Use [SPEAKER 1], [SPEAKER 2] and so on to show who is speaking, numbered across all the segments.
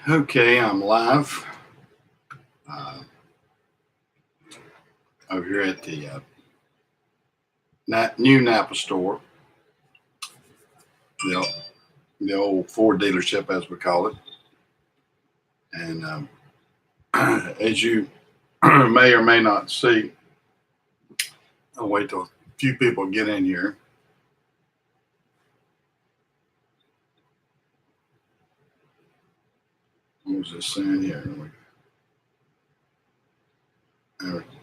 [SPEAKER 1] Okay, I'm live uh, over here at the new Napa store, the, the old Ford dealership, as we call it. And as you may or may not see, I'll wait till a few people get in here. What was this saying here?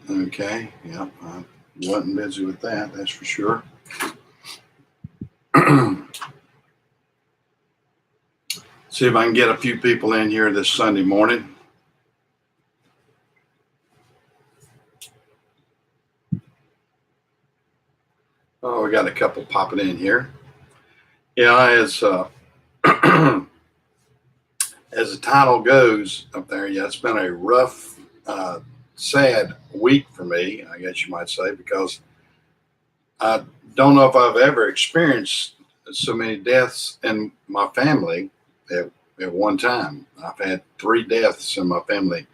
[SPEAKER 1] Okay, yep, I wasn't busy with that, that's for sure. See if I can get a few people in here this Sunday morning. Oh, we got a couple popping in here. Yeah, as as the title goes up there, yeah, it's been a rough, sad week for me, I guess you might say, because I don't know if I've ever experienced so many deaths in my family at one time. I've had 3 deaths in my family.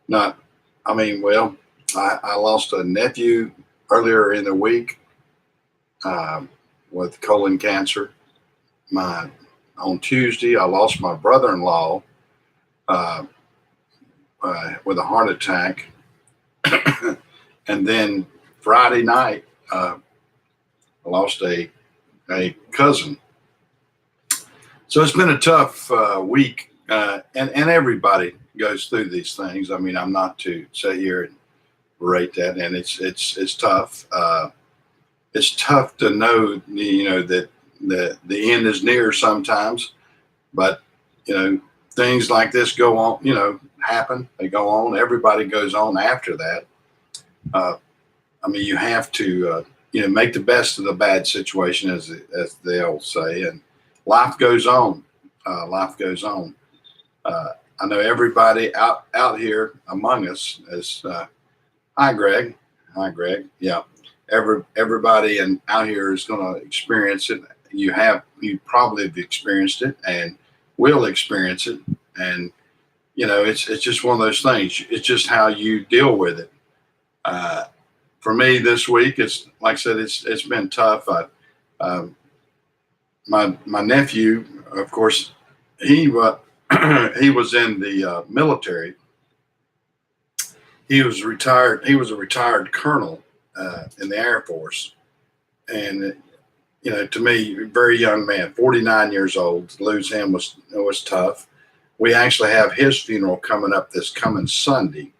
[SPEAKER 1] Not, I mean, well, I lost a nephew earlier in the week with colon cancer. On Tuesday, I lost my brother-in-law uh, with a heart attack. And then Friday night, I lost a cousin. So it's been a tough week, and everybody goes through these things. I mean, I'm not to sit here and rate that, and it's tough. It's tough to know, that the end is near sometimes, but things like this go on, happen. They go on. Everybody goes on after that. I mean, you have to, make the best of the bad situation, as they'll say, and life goes on. Life goes on. I know everybody out here among us is. Hi, Greg. Hi, Greg. Yeah, everybody out here is going to experience it. You probably have experienced it and will experience it, and it's just one of those things. It's just how you deal with it. For me this week, it's like I said, it's been tough. My nephew, of course, he he was in the military. He was retired. He was a retired colonel in the Air Force, and to me, very young man, 49 years old. To lose him was tough. We actually have his funeral coming up this coming Sunday.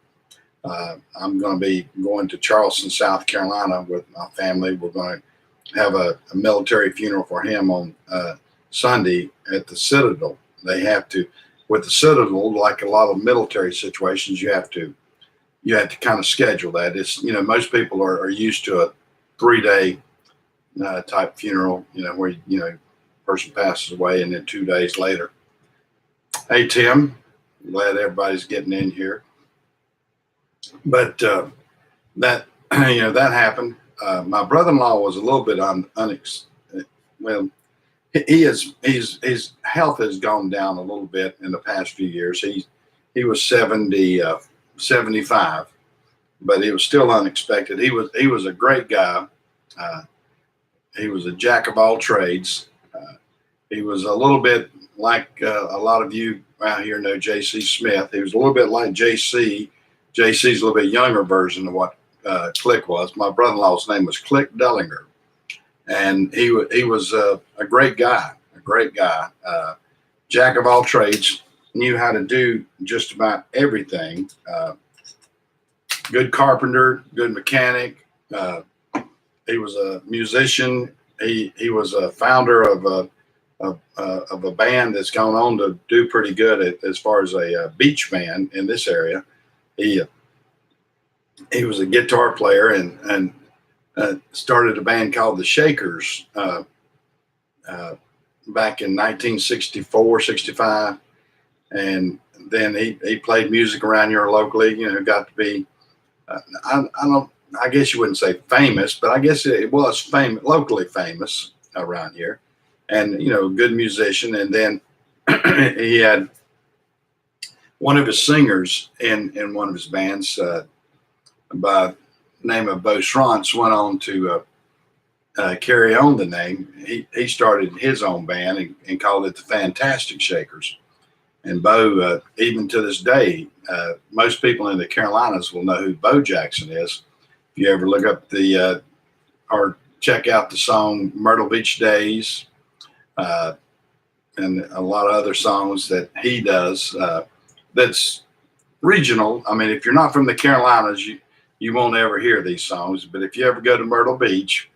[SPEAKER 1] I'm going to be going to Charleston, South Carolina with my family. We're going to have a military funeral for him on Sunday at the Citadel. They have to, with the Citadel, like a lot of military situations, you have to kind of schedule that. It's, most people are used to a 3-day type funeral, where, person passes away and then 2 days later. Hey, Tim, glad everybody's getting in here. But that that happened. My brother-in-law was a little bit well. His health has gone down a little bit in the past few years. He was 75, but it was still unexpected. He was a great guy. He was a jack of all trades. He was a little bit like a lot of you out here know J.C. Smith. He was a little bit like J.C. J.C.'s a little bit younger version of what Click was. My brother-in-law's name was Click Dellinger, and he was a great guy, jack of all trades, knew how to do just about everything. Good carpenter, good mechanic. He was a musician. He was a founder of a band that's gone on to do pretty good as far as a beach band in this area. He was a guitar player and started a band called the Shakers back in 1964, 65. And then he played music around here locally, got to be, I guess you wouldn't say famous, but I guess it was famous, locally famous around here, and, good musician. And then he had one of his singers in one of his bands, by name of Bo Schrantz, went on to carry on the name. He started his own band and called it the Fantastic Shakers. And Bo, even to this day, most people in the Carolinas will know who Bo Jackson is. If you ever look up or check out the song Myrtle Beach Days, and a lot of other songs that he does, that's regional. I mean, if you're not from the Carolinas, you won't ever hear these songs. But if you ever go to Myrtle Beach,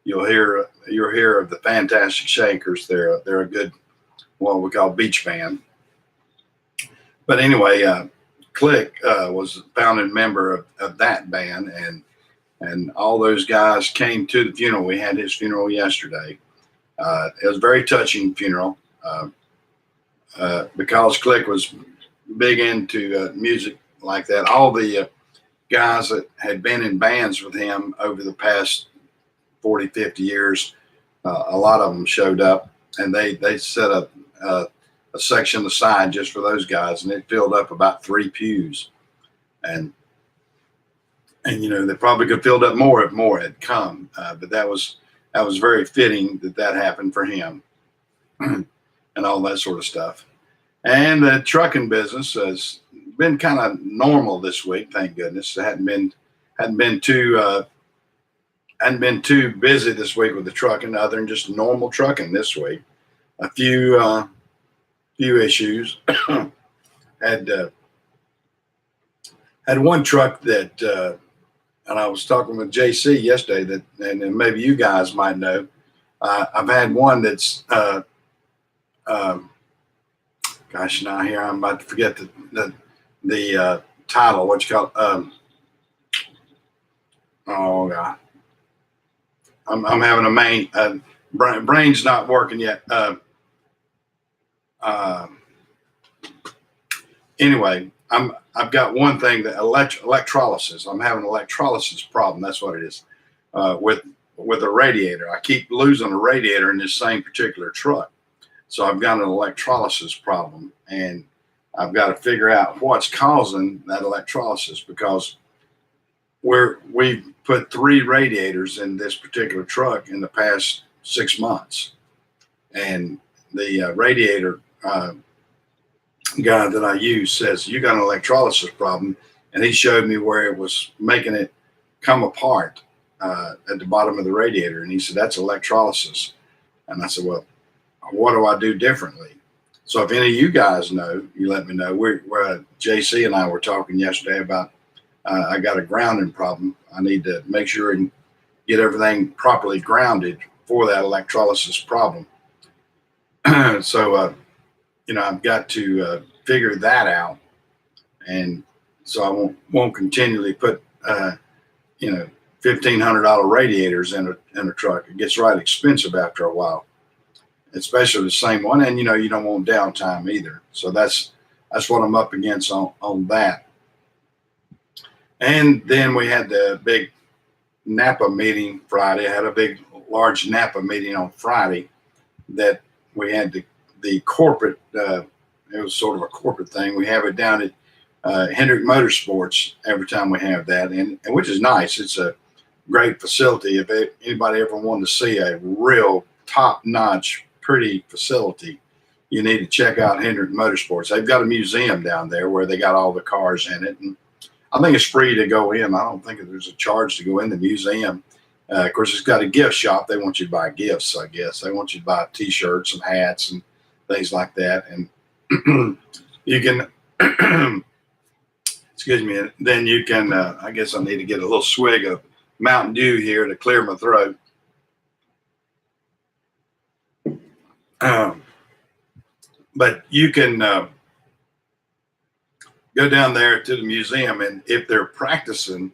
[SPEAKER 1] you'll hear of the Fantastic Shakers. They're a good, what we call beach band. But anyway, Click was a founding member of that band, and all those guys came to the funeral. We had his funeral yesterday. It was a very touching funeral because Click was big into music like that. All the guys that had been in bands with him over the past 40, 50 years, a lot of them showed up, and they set up a section aside just for those guys, and it filled up about 3 pews. And they probably could have filled up more if more had come, but that was very fitting that happened for him, and all that sort of stuff. And the trucking business has been kind of normal this week, thank goodness. It hadn't been too busy this week with the trucking, other than just normal trucking this week. A few issues. had one truck that, and I was talking with JC yesterday, and maybe you guys might know. I've had one that's, gosh, now here I'm about to forget the title. What you call? Oh God, I'm having a brain's not working yet. Anyway, I've got one thing, that electrolysis. I'm having an electrolysis problem. That's what it is. With a radiator. I keep losing a radiator in this same particular truck. So I've got an electrolysis problem, and I've got to figure out what's causing that electrolysis, because we've put 3 radiators in this particular truck in the past 6 months. And the radiator guy that I use says, you got an electrolysis problem. And he showed me where it was making it come apart at the bottom of the radiator. And he said, that's electrolysis. And I said, well, what do I do differently? So if any of you guys know, you let me know. We're JC and I were talking yesterday about, I got a grounding problem. I need to make sure and get everything properly grounded for that electrolysis problem. So, I've got to figure that out. And so I won't continually put, $1,500 radiators in a truck. It gets right expensive after a while, especially the same one. And, you don't want downtime either. So that's what I'm up against on that. And then we had the big Napa meeting Friday. I had a large Napa meeting on Friday that we had the corporate, it was sort of a corporate thing. We have it down at Hendrick Motorsports every time we have that, and which is nice. It's a great facility. If anybody ever wanted to see a real top-notch, pretty facility, you need to check out Hendrick Motorsports. They've got a museum down there where they got all the cars in it, and I think it's free to go in. I don't think there's a charge to go in the museum. Of course, it's got a gift shop. They want you to buy gifts, I guess. They want you to buy T-shirts and hats and things like that. And you can, excuse me, then you can, I guess I need to get a little swig of Mountain Dew here to clear my throat. But you can go down there to the museum, and if they're practicing,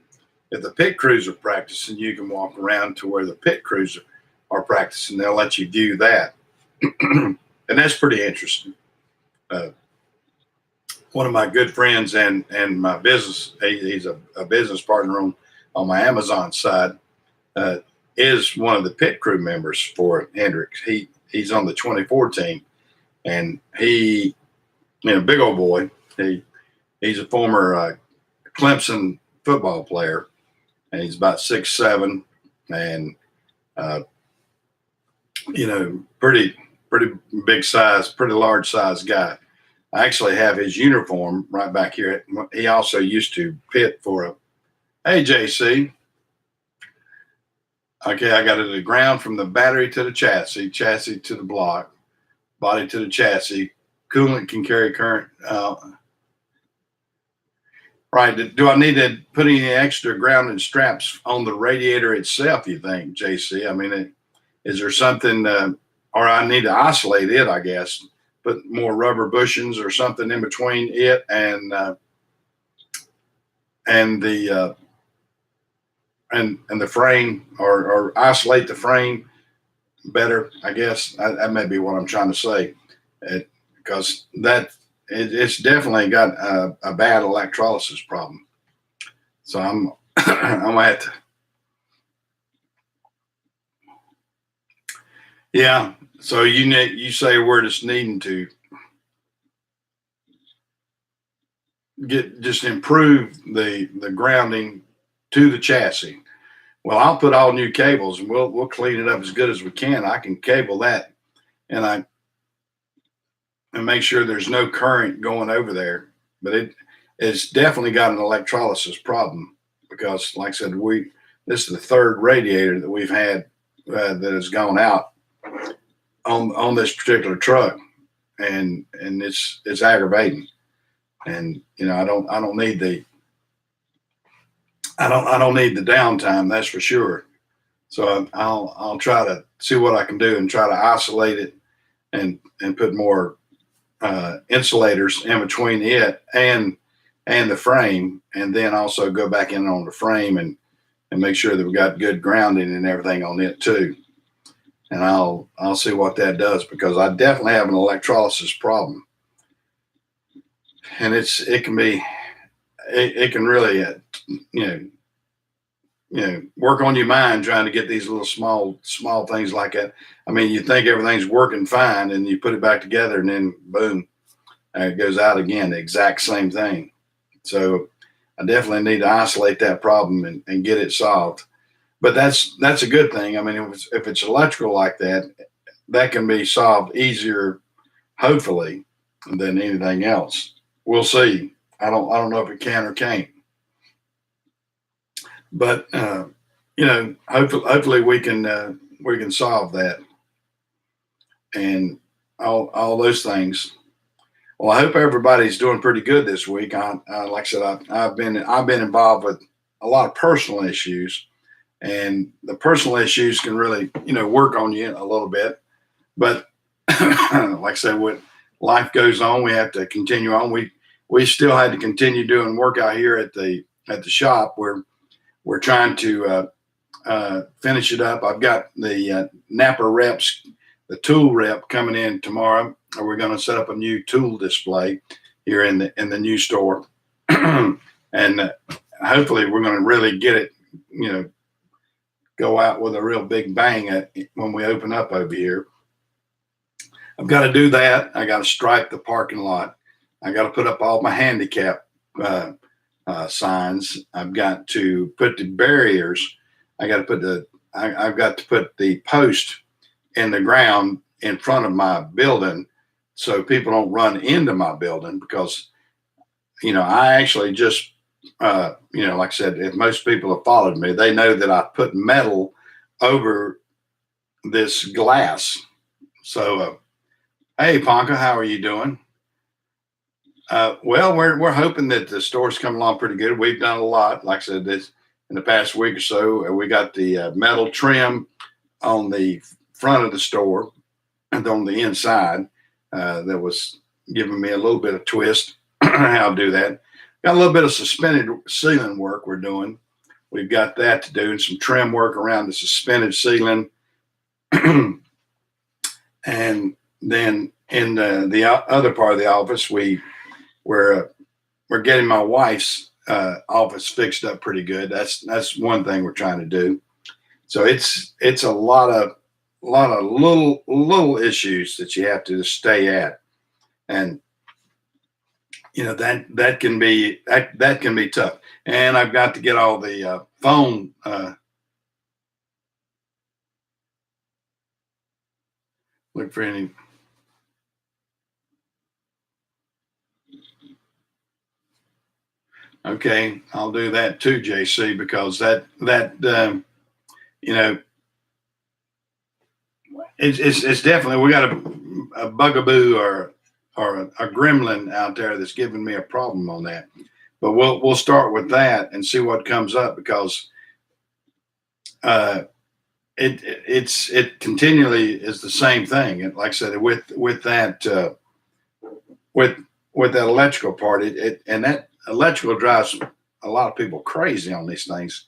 [SPEAKER 1] if the pit crews are practicing, you can walk around to where the pit crews are practicing. They'll let you view that. And that's pretty interesting. One of my good friends and my business, he's a business partner on my Amazon side, is one of the pit crew members for Hendricks. He's on the 24 team, and he, big old boy. He's a former Clemson football player, and he's about 6'7", and pretty big size, pretty large size guy. I actually have his uniform right back here. He also used to pit for a. Hey, JC. Okay, I got it to the ground from the battery to the chassis to the block, body to the chassis. Coolant can carry current. Right. Do I need to put any extra grounding straps on the radiator itself, you think, JC? I mean, is there something, or I need to isolate it, I guess, put more rubber bushings or something in between it and the and the frame, or isolate the frame better, I guess. That may be what I'm trying to say, because it's definitely got a bad electrolysis problem. So I'm gonna have to. Yeah. So you say we're just needing to just improve the grounding to the chassis. Well, I'll put all new cables and we'll clean it up as good as we can. I can cable that, and make sure there's no current going over there. But it's definitely got an electrolysis problem, because, like I said, this is the third radiator that we've had that has gone out on this particular truck, and it's aggravating. And I don't need the downtime, that's for sure. So I'll try to see what I can do and try to isolate it and put more insulators in between it and the frame, and then also go back in on the frame and make sure that we got good grounding and everything on it too. And I'll see what that does, because I definitely have an electrolysis problem, and it can really work on your mind trying to get these little small things like that. I mean, you think everything's working fine, and you put it back together, and then boom, it goes out again, the exact same thing. So I definitely need to isolate that problem and get it solved. But that's a good thing. I mean, if it's electrical like that, that can be solved easier, hopefully, than anything else. We'll see. I don't know if it can or can't. But hopefully we can solve that, and all those things. Well, I hope everybody's doing pretty good this week. Like I said, I've been involved with a lot of personal issues, and the personal issues can really work on you a little bit. But like I said, when life goes on, we have to continue on. We still had to continue doing work out here at the shop, where we're trying to finish it up. I've got the Napa reps, the tool rep, coming in tomorrow. We're going to set up a new tool display here in the new store, and hopefully we're going to really get it, go out with a real big bang when we open up over here. I've got to do that. I got to stripe the parking lot. I got to put up all my handicap signs. I've got to put the barriers. I've got to put the post in the ground in front of my building, so people don't run into my building, because I actually just like I said, if most people have followed me, they know that I put metal over this glass. So hey, Ponca, how are you doing? Well, we're hoping that the store's coming along pretty good. We've done a lot. Like I said, this in the past week or so, we got the metal trim on the front of the store and on the inside. That was giving me a little bit of twist how to do that. Got a little bit of suspended ceiling work we're doing. We've got that to do, and some trim work around the suspended ceiling. And then in the other part of the office, we're getting my wife's office fixed up pretty good. That's one thing we're trying to do. So it's a lot of little issues that you have to stay at, and that can be that can be tough. And I've got to get all the phone. Look for any. Okay, I'll do that too, JC, because you know it's definitely we got a bugaboo or a gremlin out there that's giving me a problem on that. But we'll start with that and see what comes up because uh, it continually is the same thing. And like I said, with that with with that electrical part, and that electrical drives a lot of people crazy on these things,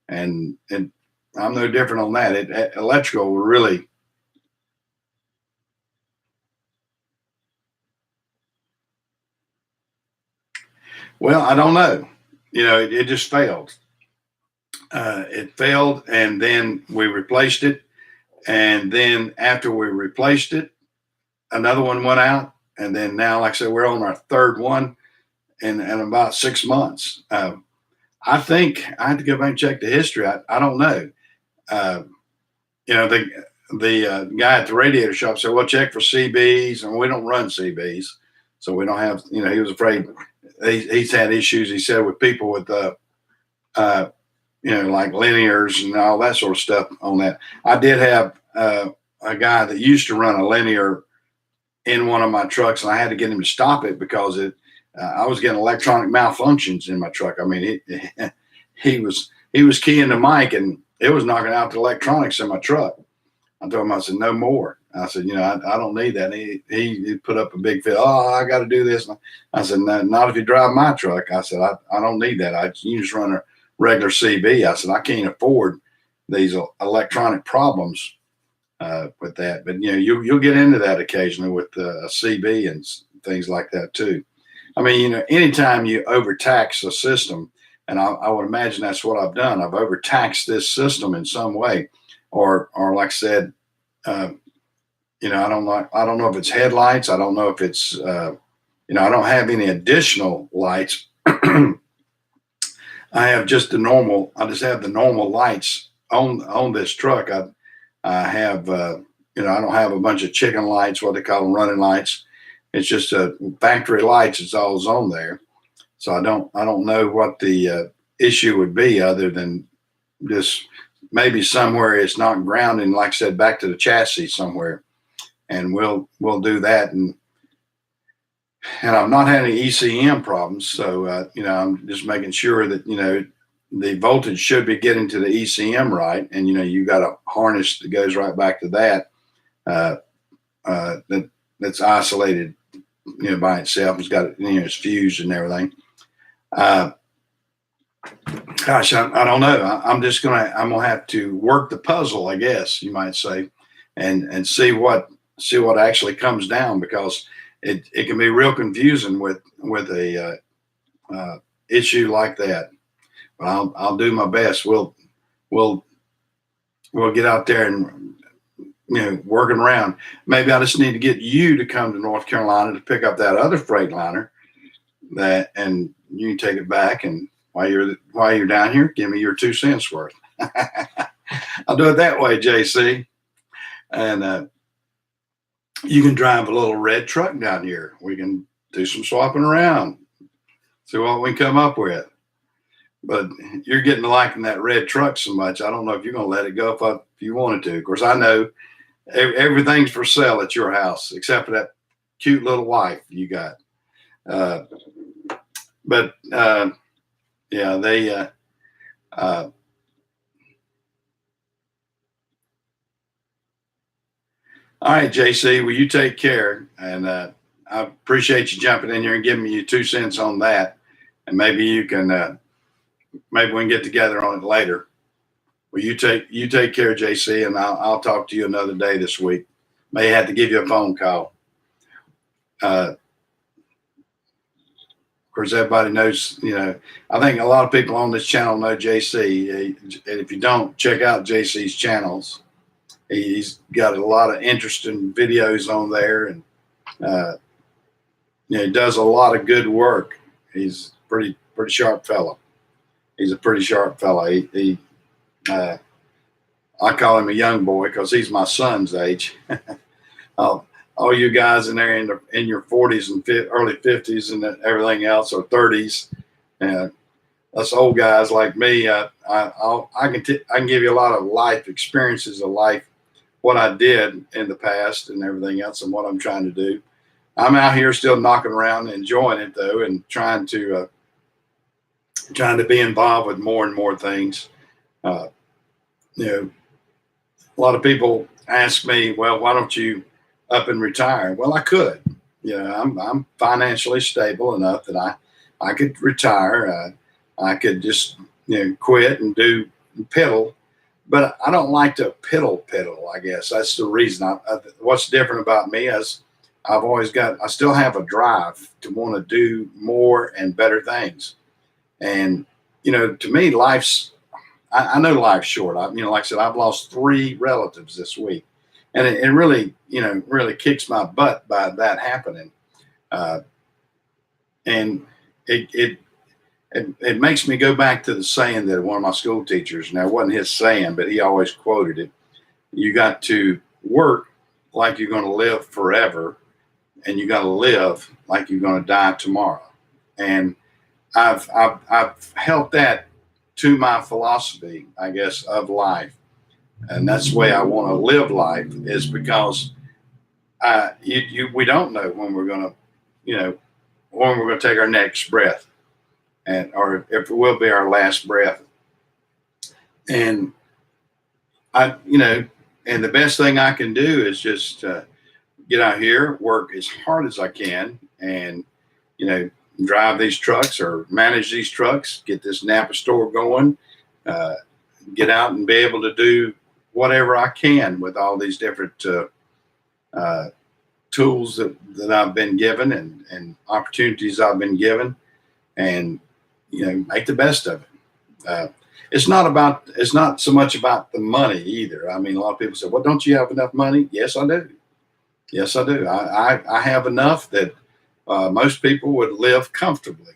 [SPEAKER 1] and I'm no different on that. Electrical really. Well, I don't know. It just failed. It failed, and then we replaced it. And then after we replaced it, another one went out. And then now, like I said, we're on our third one in about 6 months. I think I have to go back and check the history. I don't know. Uh, the guy at the radiator shop said, "Well, check for CBs," and we don't run CBs, so we don't have. He was afraid. He's had issues. He said with people with uh, like linears and all that sort of stuff on that. I did have a guy that used to run a linear in one of my trucks, and I had to get him to stop it because I was getting electronic malfunctions in my truck. I mean, he was keying the mic, and it was knocking out the electronics in my truck. I told him, I said, no more. I said, I don't need that. He put up a big fit. Oh, I got to do this. I said, no, not if you drive my truck. I said, I don't need that. You just run a regular CB. I said, I can't afford these electronic problems with that. But you'll get into that occasionally with a CB and things like that too. I mean, anytime you overtax a system, and I would imagine that's what I've done. I've overtaxed this system in some way, or like I said, I don't know if it's headlights. I don't know if it's I don't have any additional lights. I have just the normal. I just have the normal lights on this truck. I have I don't have a bunch of chicken lights, what they call them, running lights. It's just factory lights. It's all on there. So I don't know what the issue would be other than just maybe somewhere it's not grounding, like I said, back to the chassis somewhere, and we'll do that. And I've not had any ECM problems, so I'm just making sure that the voltage should be getting to the ECM right, and you got a harness that goes right back to that that's isolated by itself. It's got it's fused and everything. Gosh, I don't know. I'm gonna have to work the puzzle, I guess you might say, and see what actually comes down, because it can be real confusing with a issue like that. But I'll do my best. We'll get out there and working around. Maybe I just need to get you to come to North Carolina to pick up that other Freightliner, and you can take it back, and while you're down here, give me your 2 cents worth. I'll do it that way, JC. And you can drive a little red truck down here. We can do some swapping around, see what we can come up with. But you're getting to liking that red truck so much. I don't know if you're going to let it go if you wanted to. Of course, I know everything's for sale at your house except for that cute little wife you got. But yeah, they. All right, JC. Well, you take care, and I appreciate you jumping in here and giving me your 2 cents on that. And maybe you can, maybe we can get together on it later. Well, you take care, JC, and I'll talk to you another day this week. May have to give you a phone call. Of course, everybody knows. I think a lot of people on this channel know JC. And if you don't, check out JC's channels. He's got a lot of interesting videos on there, and he does a lot of good work. He's pretty sharp fellow. He's a pretty sharp fellow. Uh, I call him a young boy because he's my son's age. all, all you guys in there in your 40s and early 50s and everything else, or 30s, and us old guys like me, I can give you a lot of life experiences of life, what I did in the past and everything else, and what I'm trying to do. I'm out here still knocking around, enjoying it though, and trying to be involved with more and more things. Uh, you know, a lot of people ask me, well, why don't you up and retire? Well, I could. I'm financially stable enough that I could retire. I could just quit and do piddle, but I don't like to piddle. I guess that's the reason. What's different about me is I still have a drive to want to do more and better things. And to me, I know life's short. Like I said, I've lost 3 relatives this week, and it really, really kicks my butt by that happening. And it makes me go back to the saying that one of my school teachers, now it wasn't his saying, but he always quoted it. You got to work like you're going to live forever, and you got to live like you're going to die tomorrow. And I've held that to my philosophy, I guess, of life. And that's the way I want to live life, is because we don't know when we're going to, when we're going to take our next breath, or if it will be our last breath. And and the best thing I can do is just get out here, work as hard as I can, and drive these trucks or manage these trucks, get this Napa store going, get out and be able to do whatever I can with all these different tools that I've been given, and opportunities I've been given, and make the best of it. It's not so much about the money either. I mean, a lot of people say, well, don't you have enough money? Yes, I do. Yes, I do. I have enough that most people would live comfortably.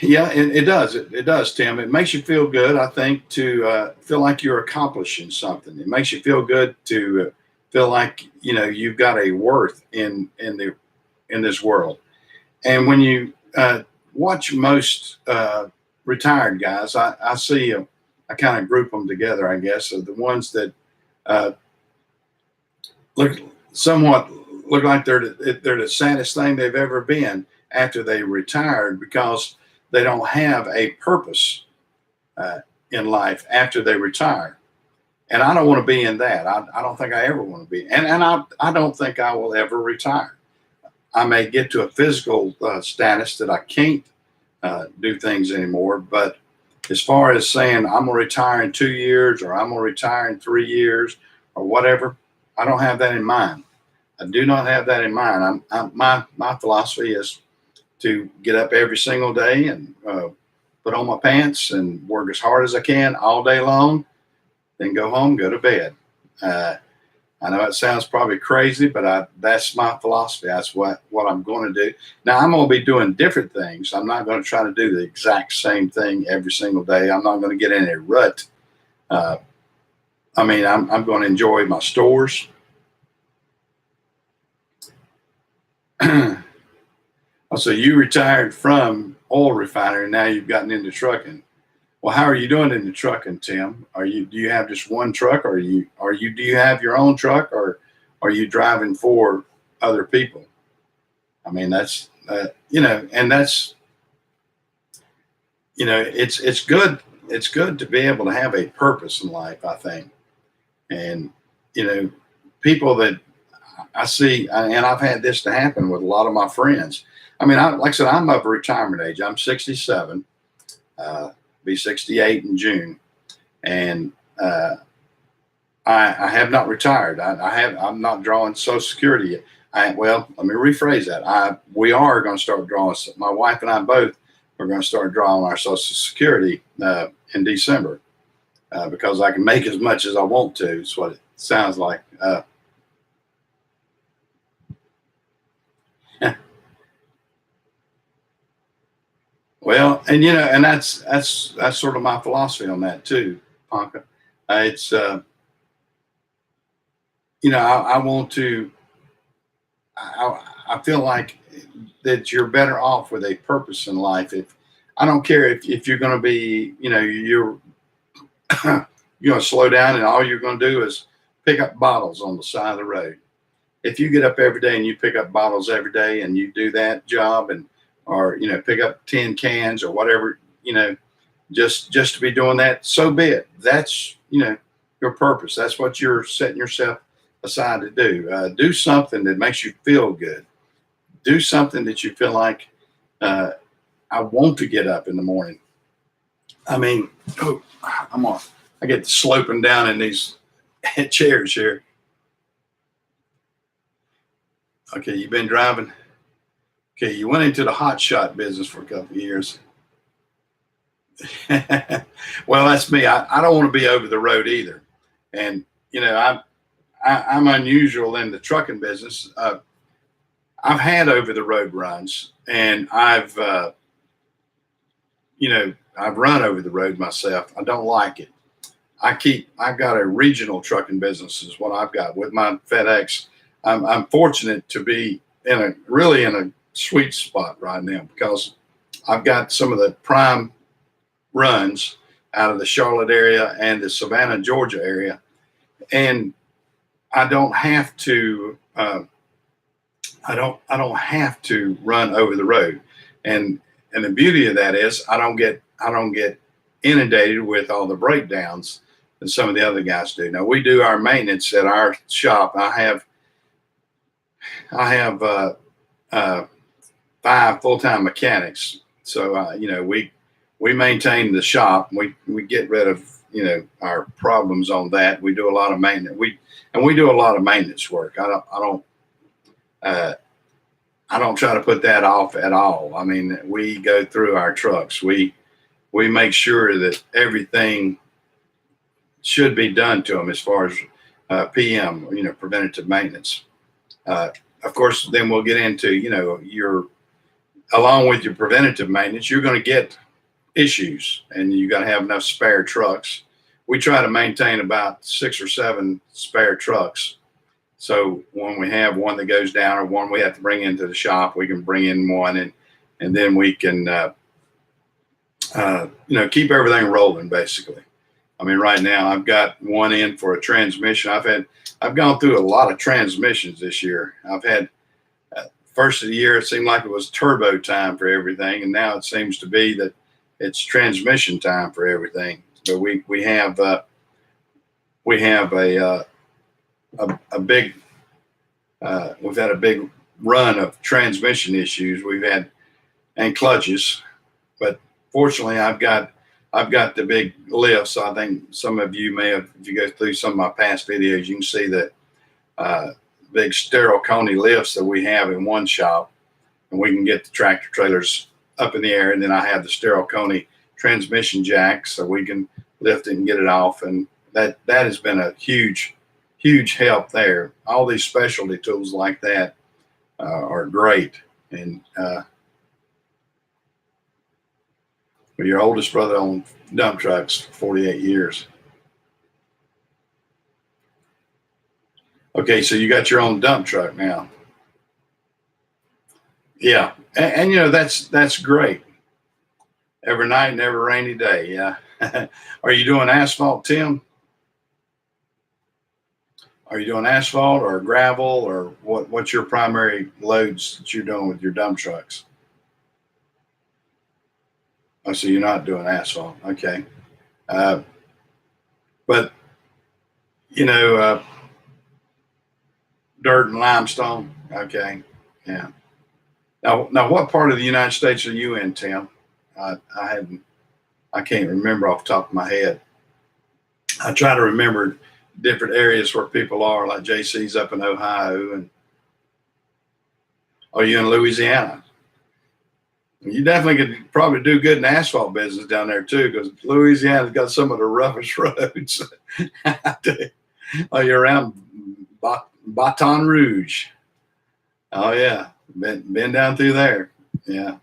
[SPEAKER 1] Yeah, it does. It does, Tim. It makes you feel good, I think, to feel like you're accomplishing something. It makes you feel good to feel like you've got a worth in this world. And when you watch most retired guys, I see I kind of group them together, I guess, of the ones that look like they're the saddest thing they've ever been after they retired, because they don't have a purpose in life after they retire. And I don't want to be in that. I don't think I ever want to be. And I don't think I will ever retire. I may get to a physical status that I can't do things anymore. But as far as saying I'm going to retire in 2 years, or I'm going to retire in 3 years, or whatever, I don't have that in mind. I do not have that in mind. My philosophy is to get up every single day and put on my pants and work as hard as I can all day long, then go home, go to bed. I know it sounds probably crazy, but that's my philosophy. That's what I'm going to do. Now, I'm going to be doing different things. I'm not going to try to do the exact same thing every single day. I'm not going to get in a rut. I'm going to enjoy my stores. So you retired from oil refinery. Now you've gotten into trucking. Well, how are you doing in the trucking, Tim? Do you have just one truck, or do you have your own truck, or are you driving for other people? I mean, that's and that's it's good. It's good to be able to have a purpose in life, I think. And people that I see, and I've had this to happen with a lot of my friends. I mean, like I said, I'm of retirement age. I'm 67. Be 68 in June, and I have not retired. I'm not drawing Social Security yet. Well, let me rephrase that. We are going to start drawing. My wife and I both are going to start drawing our Social Security in December, because I can make as much as I want to. That's what it sounds like. Well, and and that's sort of my philosophy on that too, Ponca. It's I want to. I feel like that you're better off with a purpose in life. If I don't care if you're going to be, you're going to slow down and all you're going to do is pick up bottles on the side of the road. If you get up every day and you pick up bottles every day and you do that job and or pick up 10 cans or whatever, just to be doing that, so be it. That's your purpose. That's what you're setting yourself aside to do. Do something that makes you feel good. Do something that you feel like uh, I want to get up in the morning. I mean, oh, I get sloping down in these chairs here. Okay, you've been driving. Okay, you went into the hot shot business for a couple of years. Well, that's me. I don't want to be over the road either. And, I'm unusual in the trucking business. I've had over the road runs and I've run over the road myself. I don't like it. I've got a regional trucking business is what I've got with my FedEx. I'm fortunate to be really in a sweet spot right now because I've got some of the prime runs out of the Charlotte area and the Savannah, Georgia area, and I don't have to. I don't have to run over the road, and the beauty of that is I don't get inundated with all the breakdowns that some of the other guys do. Now we do our maintenance at our shop. I have 5 full-time mechanics, so we maintain the shop. We get rid of our problems on that. We do a lot of maintenance. We do a lot of maintenance work. Uh, I don't try to put that off at all. I mean, we go through our trucks. We make sure that everything should be done to them as far as PM, preventative maintenance. Uh, of course, then we'll get into your along with your preventative maintenance, you're going to get issues, and you got to have enough spare trucks. We try to maintain about 6 or 7 spare trucks. So when we have one that goes down or one we have to bring into the shop, we can bring in one, and then we can keep everything rolling basically. I mean, right now I've got one in for a transmission. I've gone through a lot of transmissions this year. I've had first of the year it seemed like it was turbo time for everything, and now it seems to be that it's transmission time for everything. But we have a big we've had a big run of transmission issues. We've had and clutches, but fortunately I've got the big lifts. I think some of you may have, if you go through some of my past videos, you can see the big Stereo Coney lifts that we have in one shop, and we can get the tractor trailers up in the air. And then I have the Stereo Coney transmission jack, so we can lift it and get it off. And that has been a huge help there. All these specialty tools like that are great. And your oldest brother owned dump trucks for 48 years. Okay, so you got your own dump truck now. Yeah, and that's great. Every night and every rainy day. Yeah. Are you doing asphalt, Tim? Are you doing asphalt or gravel, or what's your primary loads that you're doing with your dump trucks? Oh, so you're not doing asphalt. Okay. Uh, but, dirt and limestone. Okay. Yeah. Now, what part of the United States are you in, Tim? I can't remember off the top of my head. I try to remember different areas where people are, like JC's up in Ohio, and are you in Louisiana? You definitely could probably do good in asphalt business down there too, because Louisiana's got some of the roughest roads. Oh, you're around Baton Rouge. Oh yeah, been down through there. Yeah.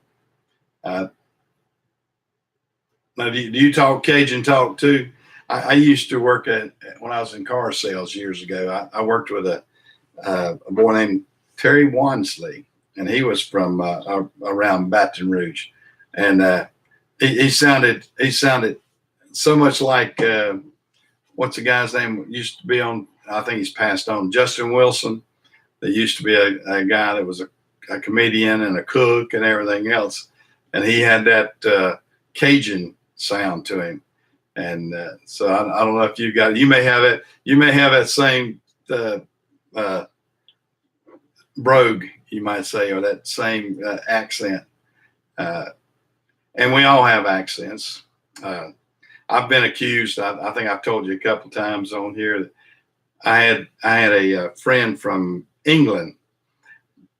[SPEAKER 1] Now, do you talk Cajun talk too? I used to work when I was in car sales years ago. I worked with a boy named Terry Wansley, and he was from around Baton Rouge, and he sounded so much like what's the guy's name? Used to be on. I think he's passed on. Justin Wilson. That used to be a guy that was a comedian and a cook and everything else, and he had that Cajun sound to him. And so I don't know if you got it. You may have it. You may have that same brogue, you might say, or that same accent. And we all have accents. I've been accused. I think I've told you a couple times on here that I had a friend from England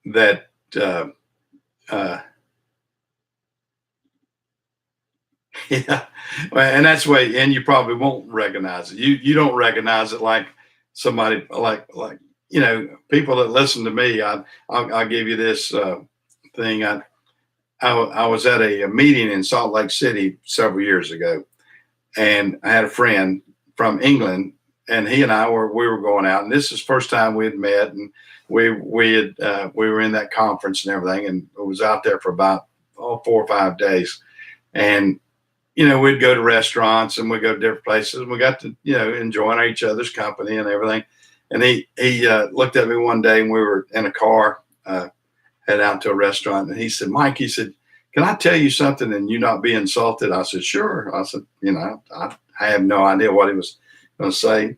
[SPEAKER 1] that yeah, well, and that's why, and you probably won't recognize it. You don't recognize it like somebody like people that listen to me. I'll give you this thing. I was at a meeting in Salt Lake City several years ago, and I had a friend from England, and he and I were going out, and this is the first time we had met, and we were in that conference and everything, and it was out there for about 4 or 5 days, and we'd go to restaurants and we'd go to different places, and we got to enjoying each other's company and everything. And he looked at me one day, and we were in a car head out to a restaurant, and he said, "Mike," he said, "can I tell you something and you not be insulted?" I said, "Sure." I said, I have no idea what he was going to say.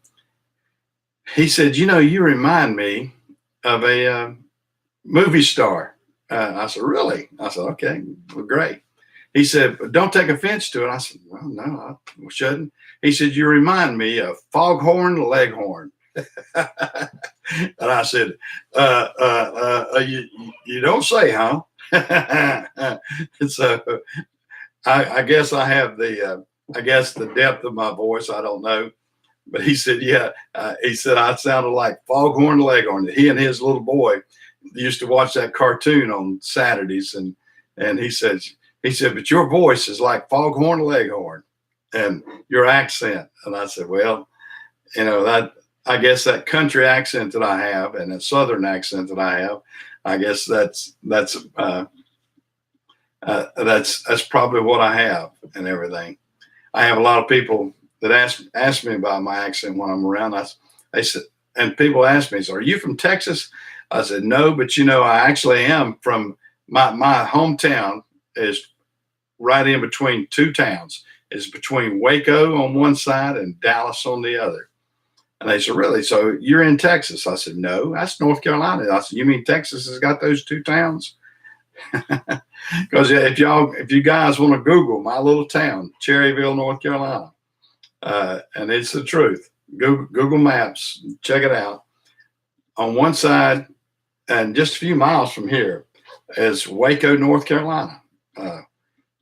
[SPEAKER 1] He said, "You remind me of a movie star." I said, "Really?" I said, "Okay, well, great." He said, "But don't take offense to it." I said, "Well, no, I shouldn't." He said, "You remind me of Foghorn Leghorn." And I said, you don't say, huh?" So I guess I have the depth of my voice. I don't know. But he said, yeah. He said I sounded like Foghorn Leghorn. He and his little boy used to watch that cartoon on Saturdays. And he said, "But your voice is like Foghorn Leghorn and your accent." And I said, "Well, that I guess that country accent that I have and that Southern accent that I have, I guess that's probably what I have and everything." I have a lot of people that ask me about my accent when I'm around. They said, and people ask me, "So are you from Texas?" I said, "No, but I actually am from my hometown is right in between two towns. It's between Waco on one side and Dallas on the other." And they said, "Really? So you're in Texas?" I said, "No, that's North Carolina." I said, "You mean Texas has got those two towns?" Because if you guys want to Google my little town, Cherryville, North Carolina, and it's the truth. Google Maps, check it out. On one side, and just a few miles from here, is Waco, North Carolina.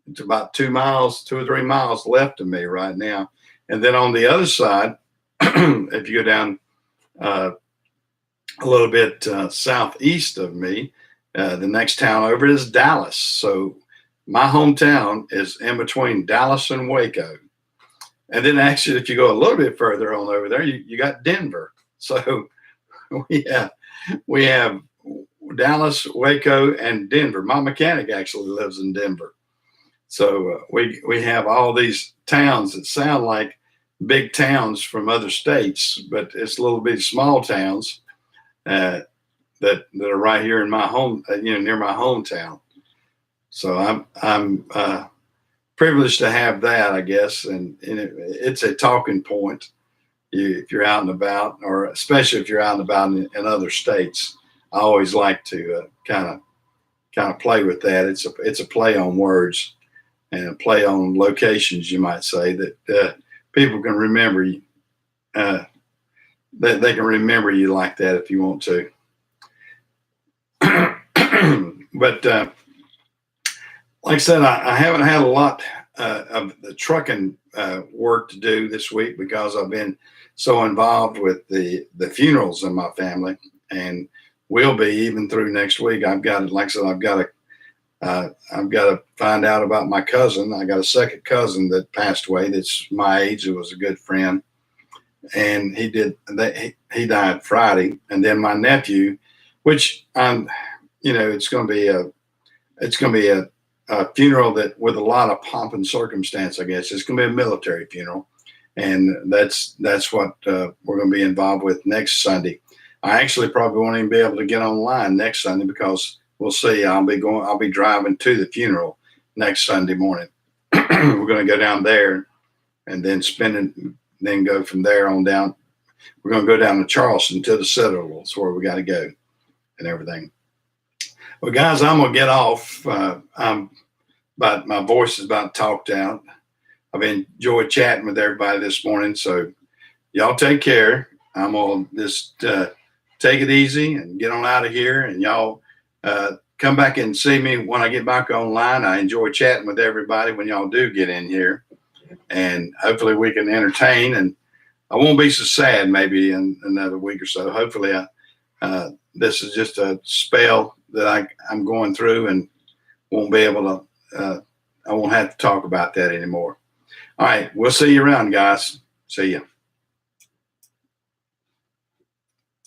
[SPEAKER 1] It's about 2 or 3 miles left of me right now. And then on the other side, if you go down a little bit southeast of me, the next town over is Dallas. So my hometown is in between Dallas and Waco. And then actually, if you go a little bit further on over there, you got Denver. So we have Dallas, Waco, and Denver. My mechanic actually lives in Denver. So we have all these towns that sound like big towns from other states, but it's little bitty small towns that are right here in my home, near my hometown. So I'm privileged to have that, I guess, and it's a talking point if you're out and about, or especially if you're out and about in other states. I always like to kind of play with that. It's a play on words and a play on locations, you might say, that people can remember you. That they can remember you like that if you want to. But like I said, I haven't had a lot of the trucking work to do this week because I've been so involved with the funerals in my family, and will be even through next week. I've got, like I said, I've got I've got to find out about my cousin. I got a second cousin that passed away. That's my age. It was a good friend, and he died Friday. And then my nephew, which I'm, it's going to be a funeral that with a lot of pomp and circumstance. I guess it's going to be a military funeral, and that's what we're going to be involved with next Sunday. I actually probably won't even be able to get online next Sunday because we'll see. I'll be driving to the funeral next Sunday morning. We're going to go down there and then go from there on down. We're going to go down to Charleston to the Citadel. That's where we got to go and everything. Well, guys, I'm going to get off. But my voice is about talked out. I've enjoyed chatting with everybody this morning. So y'all take care. I'm going to just take it easy and get on out of here. And y'all come back and see me when I get back online. I enjoy chatting with everybody when y'all do get in here. And hopefully we can entertain. And I won't be so sad maybe in another week or so. Hopefully this is just a spell that I'm going through and won't be able to. I won't have to talk about that anymore. All right. We'll see you around, guys. See you.